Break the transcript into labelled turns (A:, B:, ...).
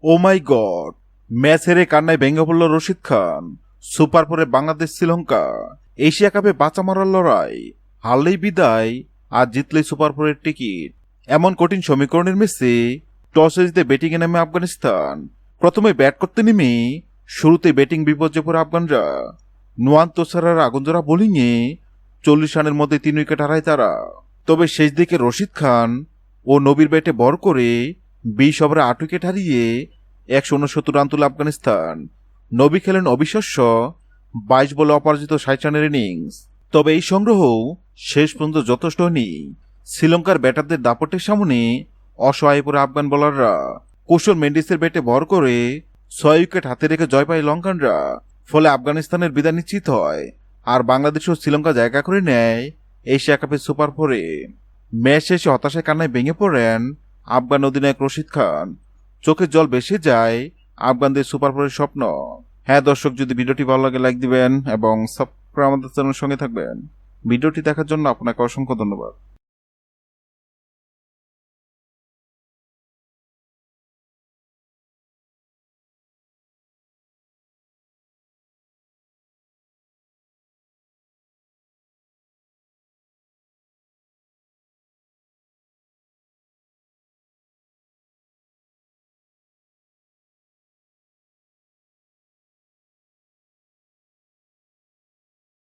A: ও মাই god, match হেরে কান্নায় ভেঙে পড়ল রশিদ খান। সুপার ফোরে বাংলাদেশ শ্রীলঙ্কা, এশিয়া কাপে বাঁচা মারার লড়াই, হারলেই বিদায় আর জিতলেই সুপার ফোরের টিকিট। এমন কঠিন সমীকরণের ম্যাচে টসে জিতে ব্যাটিংয়ে নামে আফগানিস্তান। প্রথমে ব্যাট করতে নেমে শুরুতে ব্যাটিং বিপর্যয়ে পড়ে আফগানরা। নোয়ান তোসারার আগুনজোড়া বোলিংয়ে 40 রানের মধ্যে 3 উইকেট হারায় তারা। তবে শেষ দিকে রশিদ খান ও নবীর ব্যাটে ভর করে 20 ওভারে 8 উইকেট হারিয়ে 169 রান তুলে আফগানিস্তান। নবী খেলেন অবিশ্বাস্য 22 বলে অপরাজিত 60 রানের ইনিংস। তবে এই সংগ্রহ শেষ পর্যন্ত যথেষ্ট হয়নি। শ্রীলঙ্কার ব্যাটারদের দাপটের সামনে অসহায় পড়ে আফগান বোলাররা। কৌশল মেন্ডিসের ব্যাটে ভর করে 6 উইকেট হাতে রেখে জয় পায় লঙ্কানরা। ফলে আফগানিস্তানের বিদায় নিশ্চিত হয় আর বাংলাদেশ ও শ্রীলঙ্কা জায়গা করে নেয় এশিয়া কাপের সুপার ফোরে। ম্যাচ শেষে হতাশায় কান্নায় ভেঙে পড়েন আফগান অধিনায়ক রশিদ খান। চোখের জল ভেসে যায় আফগানদের সুপার ফোরের স্বপ্ন। হ্যাঁ দর্শক, যদি ভিডিওটি ভালো লাগে লাইক দিবেন এবং সাবস্ক্রাইব আমাদের চ্যানেলের সঙ্গে থাকবেন। ভিডিওটি দেখার জন্য আপনাকে অসংখ্য ধন্যবাদ।